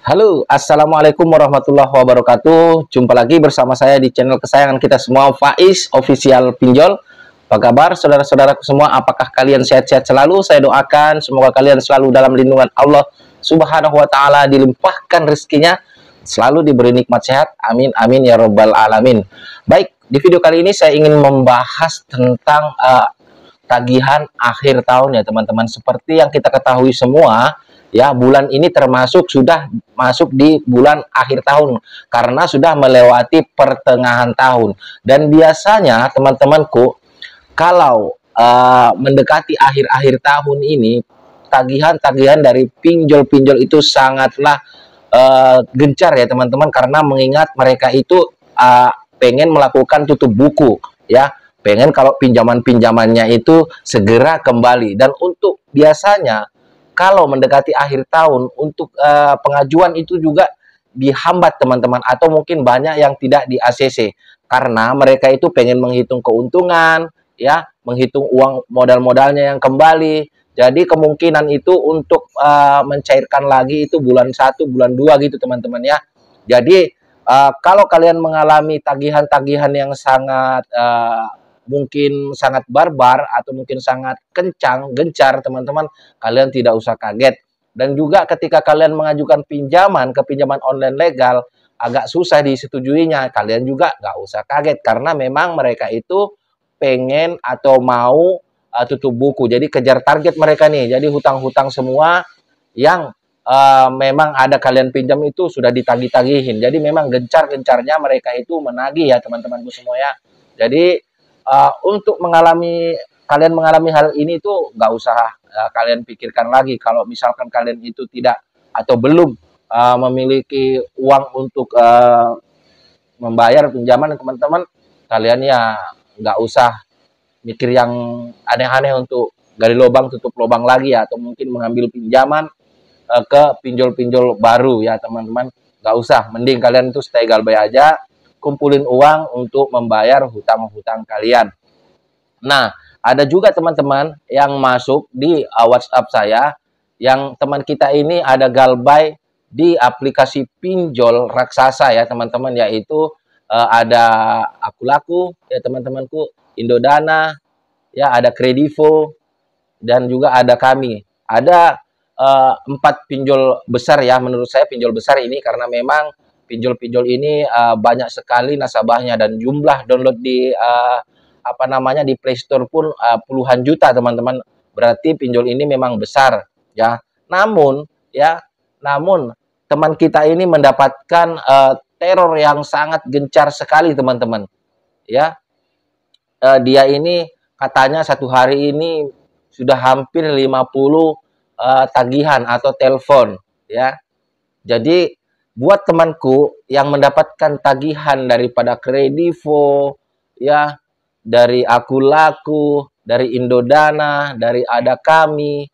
Halo, Assalamualaikum warahmatullahi wabarakatuh. Jumpa lagi bersama saya di channel kesayangan kita semua, Faiz Official Pinjol. Apa kabar saudara-saudaraku semua? Apakah kalian sehat-sehat selalu? Saya doakan semoga kalian selalu dalam lindungan Allah Subhanahu wa taala, dilimpahkan rezekinya, selalu diberi nikmat sehat. Amin amin ya robbal alamin. Baik, di video kali ini saya ingin membahas tentang tagihan akhir tahun ya teman-teman. Seperti yang kita ketahui semua, ya, bulan ini termasuk sudah masuk di bulan akhir tahun karena sudah melewati pertengahan tahun. Dan biasanya teman-temanku, kalau mendekati akhir-akhir tahun ini, tagihan-tagihan dari pinjol-pinjol itu sangatlah gencar ya teman-teman, karena mengingat mereka itu pengen melakukan tutup buku, ya, pengen kalau pinjaman-pinjamannya itu segera kembali. Dan untuk biasanya kalau mendekati akhir tahun, untuk pengajuan itu juga dihambat teman-teman, atau mungkin banyak yang tidak di ACC karena mereka itu pengen menghitung keuntungan, ya, menghitung uang modal-modalnya yang kembali. Jadi kemungkinan itu untuk mencairkan lagi itu bulan 1, bulan 2 gitu teman-teman ya. Jadi kalau kalian mengalami tagihan-tagihan yang sangat mungkin sangat barbar atau mungkin sangat kencang, gencar teman-teman, kalian tidak usah kaget. Dan juga ketika kalian mengajukan pinjaman ke pinjaman online legal, agak susah disetujuinya, kalian juga nggak usah kaget, karena memang mereka itu pengen atau mau tutup buku. Jadi kejar target mereka nih, jadi hutang-hutang semua yang memang ada kalian pinjam itu sudah ditagih-tagihin. Jadi memang gencar-gencarnya mereka itu menagih ya teman-temanku semua ya. Jadi untuk kalian mengalami hal ini itu nggak usah kalian pikirkan lagi. Kalau misalkan kalian itu tidak atau belum memiliki uang untuk membayar pinjaman teman-teman, kalian ya nggak usah mikir yang aneh-aneh untuk gali lubang tutup lubang lagi ya, atau mungkin mengambil pinjaman ke pinjol-pinjol baru ya teman-teman. Nggak usah, mending kalian itu stay galbay aja, kumpulin uang untuk membayar hutang-hutang kalian. Nah, ada juga teman-teman yang masuk di WhatsApp saya, yang teman kita ini ada galbay di aplikasi pinjol raksasa ya teman-teman, yaitu ada Aku Laku ya teman-temanku, Indodana, ya, ada Kredivo, dan juga ada kami. Ada 4 pinjol besar ya, menurut saya pinjol besar ini, karena memang pinjol-pinjol ini banyak sekali nasabahnya, dan jumlah download di di Play Store pun puluhan juta teman-teman. Berarti pinjol ini memang besar ya. Namun teman kita ini mendapatkan teror yang sangat gencar sekali teman-teman ya. Dia ini katanya satu hari ini sudah hampir 50 tagihan atau telepon ya. Jadi buat temanku yang mendapatkan tagihan daripada Kredivo, ya, dari Aku Laku, dari Indodana, dari Ada Kami,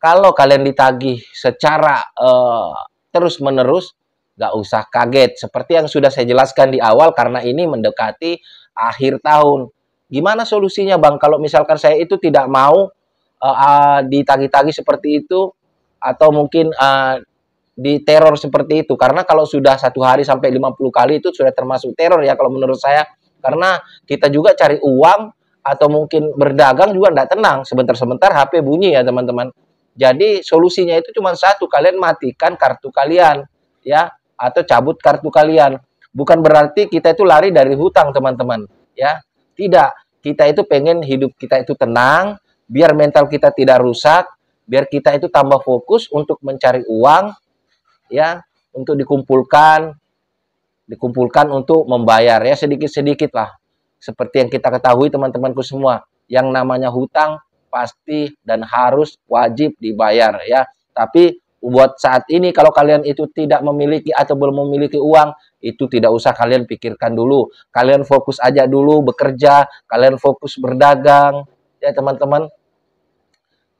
kalau kalian ditagih secara terus-menerus, nggak usah kaget. Seperti yang sudah saya jelaskan di awal, karena ini mendekati akhir tahun. Gimana solusinya Bang? Kalau misalkan saya itu tidak mau ditagih-tagih seperti itu, atau mungkin di teror seperti itu, karena kalau sudah satu hari sampai 50 kali itu sudah termasuk teror ya kalau menurut saya. Karena kita juga cari uang atau mungkin berdagang juga tidak tenang, sebentar-sebentar HP bunyi ya teman-teman. Jadi solusinya itu cuma satu, kalian matikan kartu kalian ya, atau cabut kartu kalian. Bukan berarti kita itu lari dari hutang teman-teman ya, tidak. Kita itu pengen hidup kita itu tenang, biar mental kita tidak rusak, biar kita itu tambah fokus untuk mencari uang ya, untuk dikumpulkan untuk membayar ya, sedikit-sedikit lah. Seperti yang kita ketahui teman-temanku semua, yang namanya hutang pasti dan harus wajib dibayar ya. Tapi buat saat ini kalau kalian itu tidak memiliki atau belum memiliki uang, itu tidak usah kalian pikirkan dulu. Kalian fokus aja dulu bekerja, kalian fokus berdagang ya teman-teman.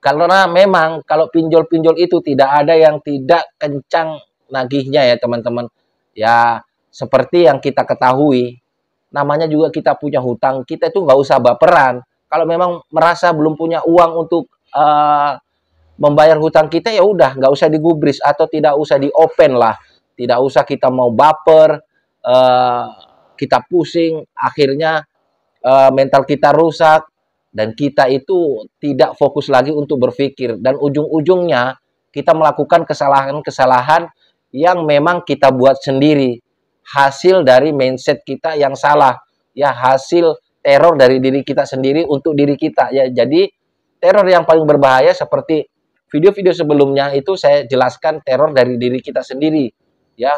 Karena memang kalau pinjol-pinjol itu tidak ada yang tidak kencang nagihnya ya teman-teman. Ya, seperti yang kita ketahui, namanya juga kita punya hutang, kita itu nggak usah baperan. Kalau memang merasa belum punya uang untuk membayar hutang kita ya udah nggak usah digubris atau tidak usah di open lah, tidak usah kita mau baper, uh, kita pusing, akhirnya mental kita rusak dan kita itu tidak fokus lagi untuk berpikir dan ujung-ujungnya kita melakukan kesalahan-kesalahan yang memang kita buat sendiri, hasil dari mindset kita yang salah, ya hasil teror dari diri kita sendiri untuk diri kita ya. Jadi teror yang paling berbahaya seperti video-video sebelumnya itu saya jelaskan teror dari diri kita sendiri ya,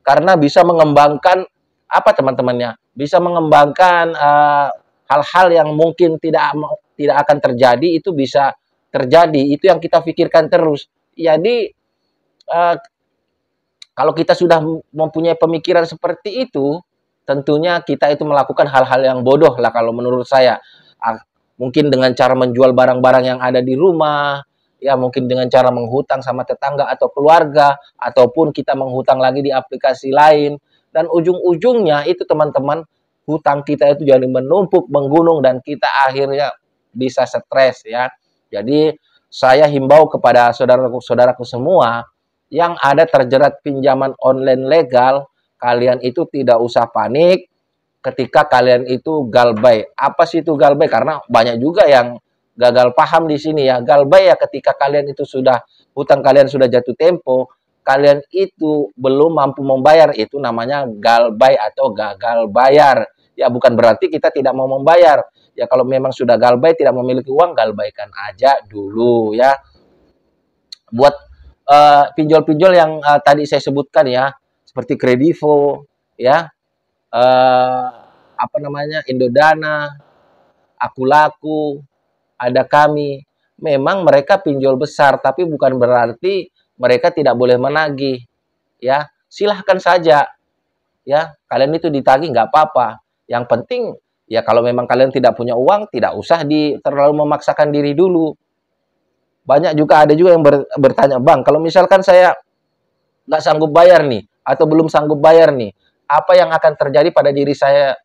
karena bisa mengembangkan apa teman-temannya, bisa mengembangkan hal-hal yang mungkin tidak akan terjadi itu bisa terjadi, itu yang kita pikirkan terus. Jadi uh, kalau kita sudah mempunyai pemikiran seperti itu, tentunya kita itu melakukan hal-hal yang bodoh lah kalau menurut saya. Mungkin dengan cara menjual barang-barang yang ada di rumah, ya mungkin dengan cara menghutang sama tetangga atau keluarga, ataupun kita menghutang lagi di aplikasi lain. Dan ujung-ujungnya itu teman-teman, hutang kita itu jadi menumpuk, menggunung, dan kita akhirnya bisa stres ya. Jadi saya himbau kepada saudaraku-saudaraku semua, yang ada terjerat pinjaman online legal, kalian itu tidak usah panik ketika kalian itu galbay. Apa sih itu galbay? Karena banyak juga yang gagal paham di sini ya. Galbay ya ketika kalian itu sudah, hutang kalian sudah jatuh tempo, kalian itu belum mampu membayar, itu namanya galbay atau gagal bayar. Ya bukan berarti kita tidak mau membayar. Ya kalau memang sudah galbay, tidak memiliki uang, galbaykan aja dulu ya. Buat pinjol-pinjol yang tadi saya sebutkan ya, seperti Kredivo, ya, apa namanya, Indodana, Akulaku, ada kami. Memang mereka pinjol besar, tapi bukan berarti mereka tidak boleh menagih, ya. Silahkan saja, ya. Kalian itu ditagih nggak apa-apa. Yang penting ya kalau memang kalian tidak punya uang, tidak usah terlalu memaksakan diri dulu. Banyak juga, ada juga yang bertanya, Bang, kalau misalkan saya nggak sanggup bayar nih, atau belum sanggup bayar nih, apa yang akan terjadi pada diri saya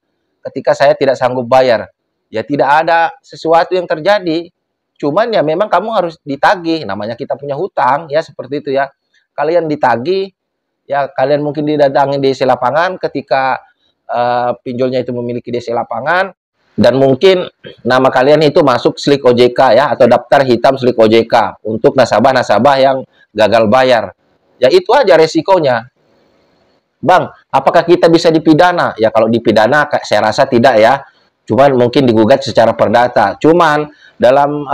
ketika saya tidak sanggup bayar? Ya tidak ada sesuatu yang terjadi, cuman ya memang kamu harus ditagih, namanya kita punya hutang, ya seperti itu ya. Kalian ditagih, ya kalian mungkin didatangi DC lapangan ketika pinjolnya itu memiliki DC lapangan, dan mungkin nama kalian itu masuk slik OJK ya, atau daftar hitam slik OJK untuk nasabah-nasabah yang gagal bayar. Ya itu aja resikonya. Bang, apakah kita bisa dipidana? Ya kalau dipidana saya rasa tidak ya. Cuman mungkin digugat secara perdata. Cuman dalam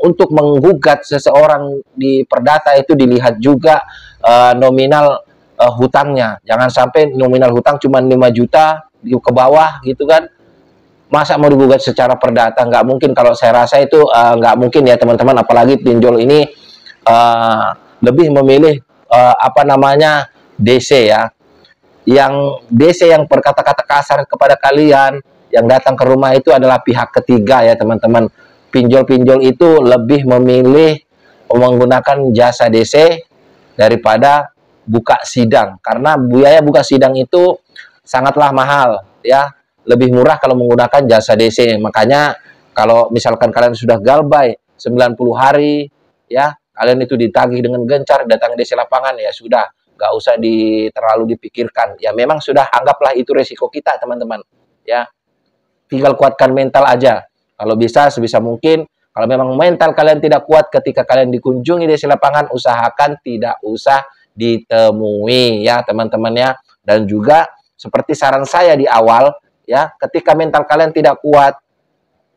untuk menggugat seseorang di perdata itu dilihat juga nominal hutangnya. Jangan sampai nominal hutang cuma 5 juta ke bawah gitu kan. Masa mau digugat secara perdata? Nggak mungkin, kalau saya rasa itu nggak mungkin ya teman-teman, apalagi pinjol ini lebih memilih apa namanya, DC ya, yang DC yang berkata-kata kasar kepada kalian, yang datang ke rumah itu adalah pihak ketiga ya teman-teman. Pinjol-pinjol itu lebih memilih menggunakan jasa DC daripada buka sidang, karena biaya buka sidang itu sangatlah mahal ya, lebih murah kalau menggunakan jasa DC. Makanya kalau misalkan kalian sudah galbay 90 hari ya, kalian itu ditagih dengan gencar, datang DC lapangan, ya sudah, nggak usah terlalu dipikirkan. Ya memang sudah, anggaplah itu resiko kita teman-teman ya. Tinggal kuatkan mental aja. Kalau bisa, sebisa mungkin, kalau memang mental kalian tidak kuat ketika kalian dikunjungi DC lapangan, usahakan tidak usah ditemui ya teman-teman ya. Dan juga seperti saran saya di awal, ya, ketika mental kalian tidak kuat,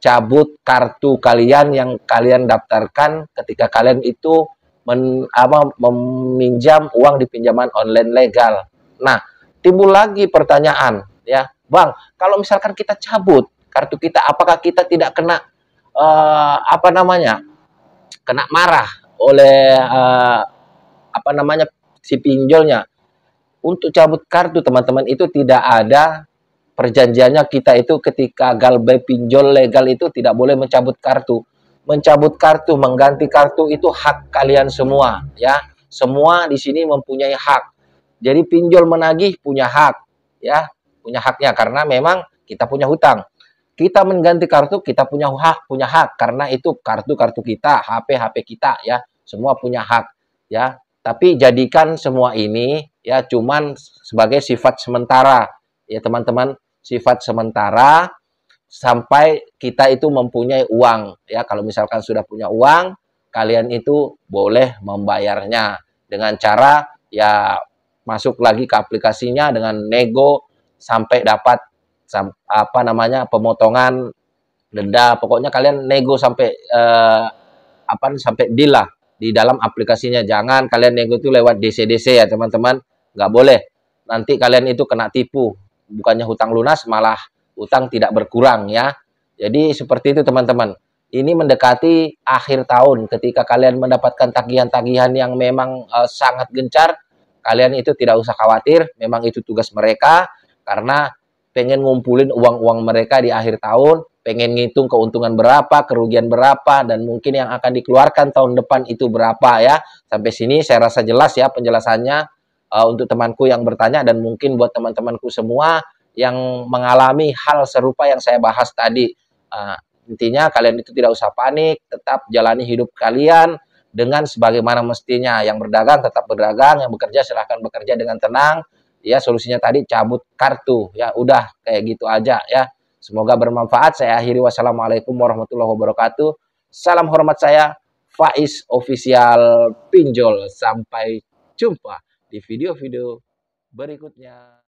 cabut kartu kalian yang kalian daftarkan ketika kalian itu meminjam uang di pinjaman online legal. Nah, timbul lagi pertanyaan, ya, Bang, kalau misalkan kita cabut kartu kita, apakah kita tidak kena apa namanya, kena marah oleh apa namanya, si pinjolnya? Untuk cabut kartu teman-teman itu tidak ada perjanjiannya, kita itu ketika galbay pinjol legal itu tidak boleh mencabut kartu. Mencabut kartu, mengganti kartu itu hak kalian semua ya. Semua di sini mempunyai hak. Jadi pinjol menagih punya hak ya, punya haknya karena memang kita punya hutang. Kita mengganti kartu kita punya hak karena itu kartu-kartu kita, HP kita ya. semua punya hak ya. Tapi jadikan semua ini ya cuman sebagai sifat sementara ya teman-teman, sifat sementara sampai kita itu mempunyai uang ya. Kalau misalkan sudah punya uang, kalian itu boleh membayarnya dengan cara ya masuk lagi ke aplikasinya dengan nego sampai dapat apa namanya pemotongan denda. Pokoknya kalian nego sampai apa sampai deal lah di dalam aplikasinya. Jangan kalian nego itu lewat DC-DC ya teman-teman, nggak boleh. Nanti kalian itu kena tipu, bukannya hutang lunas malah hutang tidak berkurang ya. Jadi seperti itu teman-teman. Ini mendekati akhir tahun, ketika kalian mendapatkan tagihan-tagihan yang memang sangat gencar, kalian itu tidak usah khawatir, memang itu tugas mereka, karena pengen ngumpulin uang-uang mereka di akhir tahun, pengen ngitung keuntungan berapa, kerugian berapa, dan mungkin yang akan dikeluarkan tahun depan itu berapa ya. Sampai sini saya rasa jelas ya penjelasannya untuk temanku yang bertanya, dan mungkin buat teman-temanku semua yang mengalami hal serupa yang saya bahas tadi. Intinya kalian itu tidak usah panik, tetap jalani hidup kalian dengan sebagaimana mestinya. Yang berdagang tetap berdagang, yang bekerja silahkan bekerja dengan tenang. Ya, solusinya tadi cabut kartu. Ya, udah kayak gitu aja ya. Semoga bermanfaat. Saya akhiri, wassalamualaikum warahmatullahi wabarakatuh. Salam hormat saya, Faiz Official Pinjol. Sampai jumpa di video-video berikutnya.